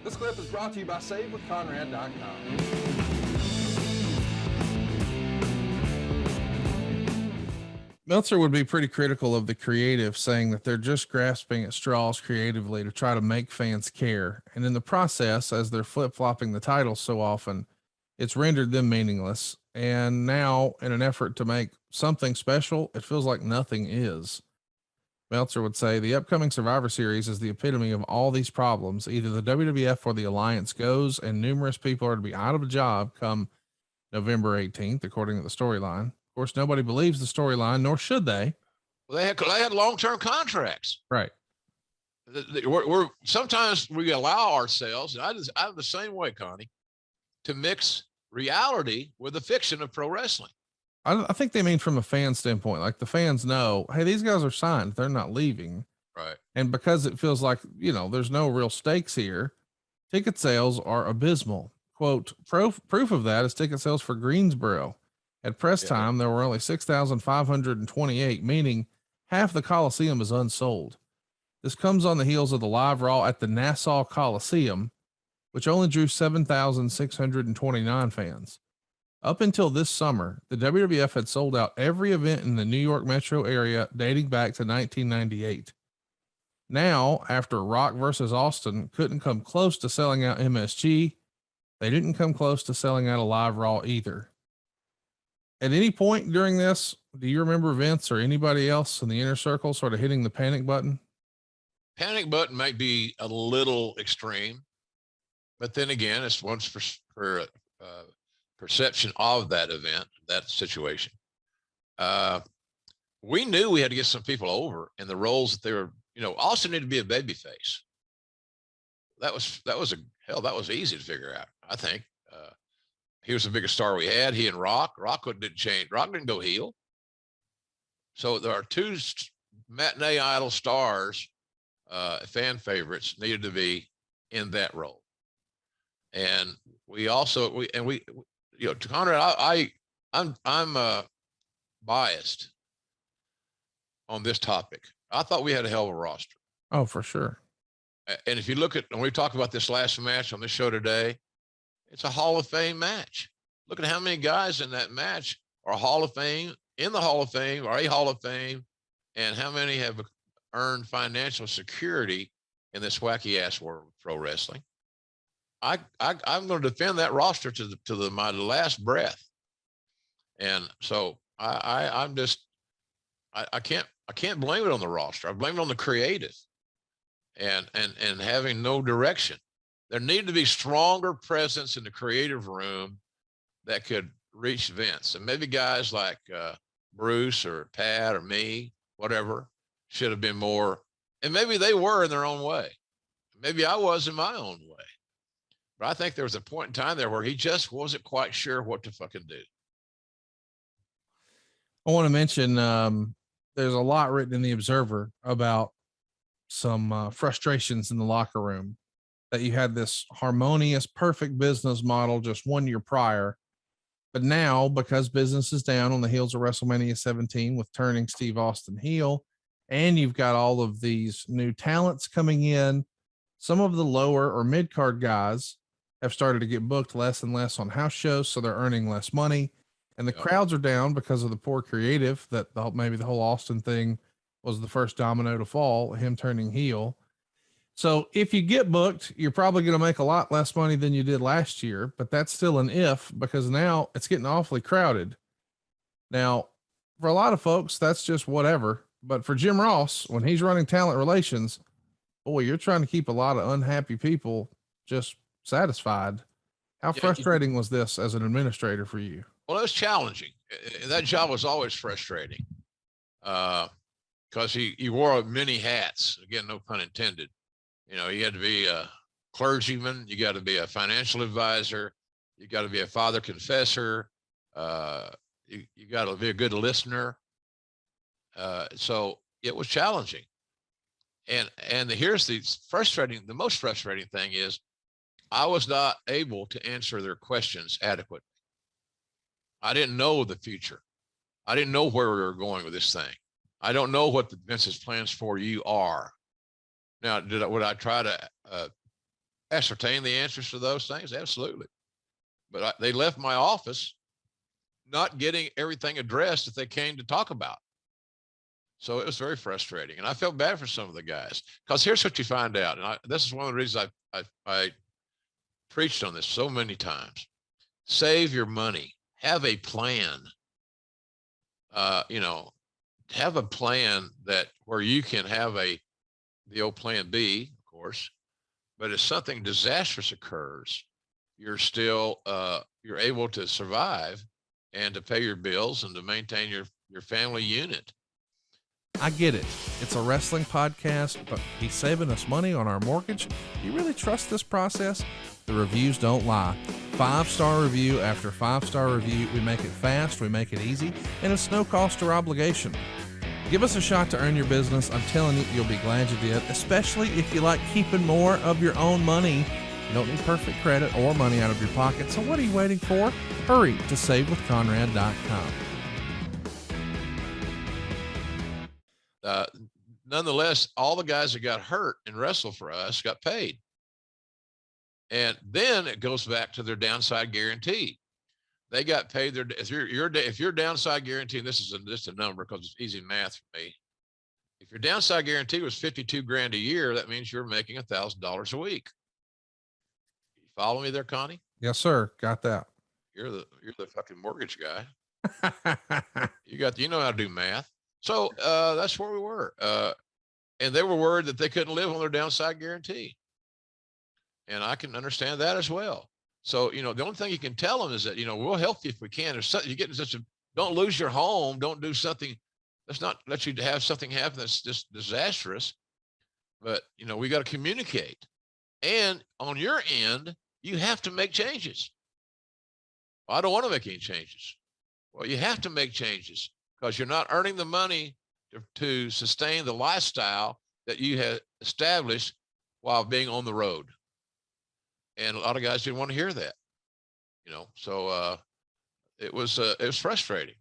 This clip is brought to you by SaveWithConrad.com. Meltzer would be pretty critical of the creative, saying that they're just grasping at straws creatively to try to make fans care. And in the process, as they're flip flopping the titles so often, it's rendered them meaningless. And now, in an effort to make something special, it feels like nothing is. Meltzer would say the upcoming Survivor Series is the epitome of all these problems. Either the WWF or the Alliance goes, and numerous people are to be out of a job come November 18th, according to the storyline. Of course, nobody believes the storyline, nor should they. Well, they had long-term contracts. Right. We're sometimes we allow ourselves, and I'm the same way, Connie, to mix reality with the fiction of pro wrestling. I think they mean from a fan standpoint, like the fans know, hey, these guys are signed, they're not leaving. Right. And because it feels like, there's no real stakes here, ticket sales are abysmal. Quote, proof of that is ticket sales for Greensboro. At press time, there were only 6,528, meaning half the Coliseum is unsold. This comes on the heels of the live Raw at the Nassau Coliseum, which only drew 7,629 fans. Up until this summer, the WWF had sold out every event in the New York metro area dating back to 1998. Now, after Rock versus Austin couldn't come close to selling out MSG, they didn't come close to selling out a live Raw either. At any point during this, do you remember Vince or anybody else in the inner circle sort of hitting the panic button? Panic button might be a little extreme, but then again, it's once for perception of that event, that situation. We knew we had to get some people over in the roles that they were, Austin needed to be a baby face. That was easy to figure out. I think he was the biggest star we had. He and Rock didn't change. Rock didn't go heel. So there are two matinee idol stars, fan favorites needed to be in that role. And we also, to Conrad, I'm biased on this topic. I thought we had a hell of a roster. Oh, for sure. And if you look at, and we talked about this last match on this show today, it's a Hall of Fame match. Look at how many guys in that match are Hall of Fame, in the Hall of Fame, or a Hall of Fame, and how many have earned financial security in this wacky ass world of pro wrestling. I'm going to defend that roster to my last breath. And so I can't blame it on the roster. I blame it on the creative and having no direction. There needed to be stronger presence in the creative room that could reach Vince, and maybe guys like Bruce or Pat or me, whatever, should have been more. And maybe they were in their own way. Maybe I was in my own way. But I think there was a point in time there where he just wasn't quite sure what to fucking do. I want to mention there's a lot written in the Observer about some frustrations in the locker room, that you had this harmonious, perfect business model just 1 year prior. But now, because business is down on the heels of WrestleMania 17 with turning Steve Austin heel, and you've got all of these new talents coming in, some of the lower or mid card guys have started to get booked less and less on house shows, so they're earning less money, and the crowds are down because of the poor creative. That maybe the whole Austin thing was the first domino to fall, him turning heel. So if you get booked, you're probably going to make a lot less money than you did last year, but that's still an if, because now it's getting awfully crowded. Now, for a lot of folks, that's just whatever. But for Jim Ross, when he's running talent relations, boy, you're trying to keep a lot of unhappy people just satisfied. How frustrating was this as an administrator for you? Well, it was challenging. That job was always frustrating because he wore many hats. Again, no pun intended. You had to be a clergyman. You got to be a financial advisor. You got to be a father confessor. You got to be a good listener. So it was challenging. And here's the most frustrating thing is I was not able to answer their questions adequately. I didn't know the future. I didn't know where we were going with this thing. I don't know what the Vince's plans for you are. Now, would I try to ascertain the answers to those things? Absolutely. But they left my office not getting everything addressed that they came to talk about. So it was very frustrating. And I felt bad for some of the guys, because here's what you find out. And this is one of the reasons I preached on this so many times. Save your money. Have a plan. Have a plan where you can have the old plan B, of course, but if something disastrous occurs, you're still, you're able to survive and to pay your bills and to maintain your family unit. I get it. It's a wrestling podcast, but he's saving us money on our mortgage. Do you really trust this process? The reviews don't lie. 5-star review after 5-star review. We make it fast, we make it easy, and it's no cost or obligation. Give us a shot to earn your business. I'm telling you, you'll be glad you did, especially if you like keeping more of your own money. You don't need perfect credit or money out of your pocket, so what are you waiting for? Hurry to savewithconrad.com. Nonetheless, all the guys that got hurt and wrestled for us got paid. And then it goes back to their downside guarantee. They got paid if your downside guarantee, and this is just a number because it's easy math for me. If your downside guarantee was 52 grand a year, that means you're making $1,000 a week. You follow me there, Connie? Yes, sir. Got that. You're the fucking mortgage guy. You know how to do math. So that's where we were. And they were worried that they couldn't live on their downside guarantee. And I can understand that as well. So, the only thing you can tell them is that, we'll help you if we can. If you're getting don't lose your home. Don't do something. Let's not let you have something happen that's just disastrous. But, we got to communicate. And on your end, you have to make changes. Well, I don't want to make any changes. Well, you have to make changes, because you're not earning the money to sustain the lifestyle that you have established while being on the road. And a lot of guys didn't want to hear that, so it was frustrating.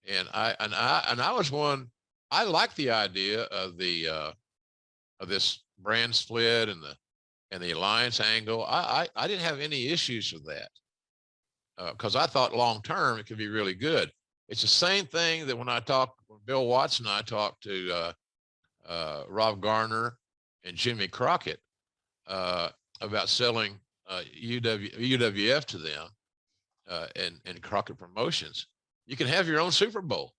And I was one, I liked the idea of of this brand split and the alliance angle. I didn't have any issues with that, because I thought long-term it could be really good. It's the same thing that when Bill Watts and I talked to Rob Garner and Jimmy Crockett about selling UWF to them and Crockett Promotions. You can have your own Super Bowl.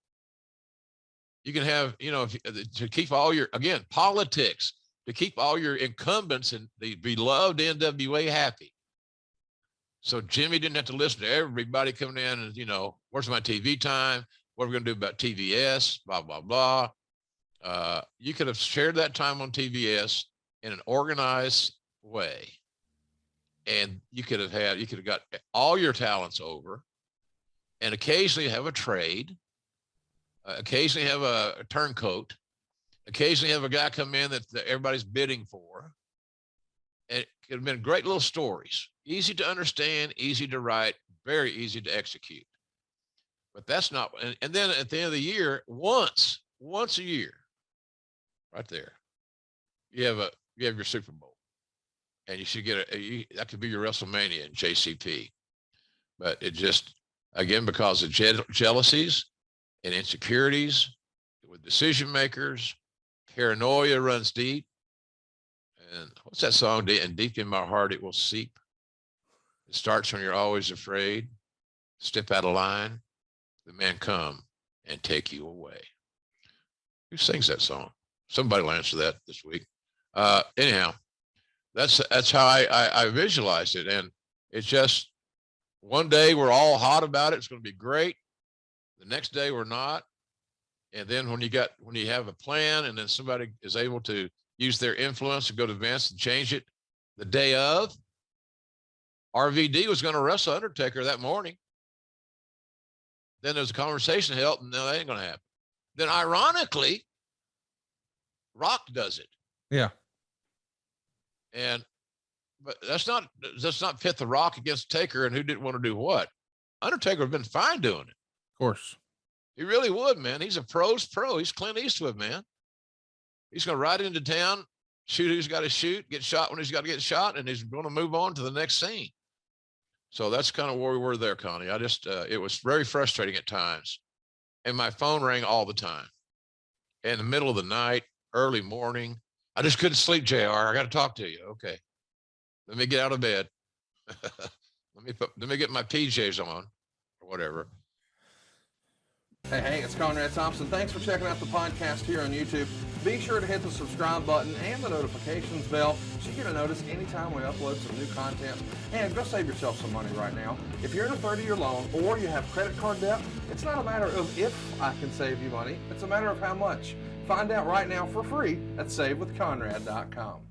You can have, to keep all your, again, politics, to keep all your incumbents and the beloved NWA happy. So Jimmy didn't have to listen to everybody coming in and, where's my TV time? What are we going to do about TVS? Blah, blah, blah. You could have shared that time on TVS in an organized way. And you could have got all your talents over, and occasionally have a trade, occasionally have a turncoat, occasionally have a guy come in that everybody's bidding for. And it could have been great little stories, easy to understand, easy to write, very easy to execute. But that's not, and then at the end of the year, once a year, right there, you have your Super Bowl. And you should get that could be your WrestleMania in JCP. But it just, again, because of jealousies and insecurities with decision makers, paranoia runs deep. And what's that song? And deep in my heart, it will seep. It starts when you're always afraid. Step out of line, the man come and take you away. Who sings that song? Somebody will answer that this week. Anyhow, that's how I visualized it. And it's just, one day we're all hot about it. It's going to be great. The next day we're not. And then when you have a plan, and then somebody is able to use their influence to go to Vince and change it the day of, RVD was going to wrestle Undertaker that morning. Then there's a conversation held, and no, that ain't going to happen. Then ironically, Rock does it. Yeah. But that's not pit the Rock against Taker and who didn't want to do what. Undertaker would have been fine doing it. Of course. He really would, man. He's a pro's pro. He's Clint Eastwood, man. He's going to ride into town shoot who's got to shoot, get shot when he's got to get shot, and he's going to move on to the next scene. So that's kind of where we were there, Connie. I just, it was very frustrating at times. And my phone rang all the time. In the middle of the night, early morning. I just couldn't sleep, JR. I got to talk to you. Okay. Let me get out of bed. let me get my PJs on or whatever. Hey, it's Conrad Thompson. Thanks for checking out the podcast here on YouTube. Be sure to hit the subscribe button and the notifications bell so you get a notice anytime we upload some new content. And go save yourself some money right now. If you're in a 30-year loan or you have credit card debt, it's not a matter of if I can save you money. It's a matter of how much. Find out right now for free at savewithconrad.com.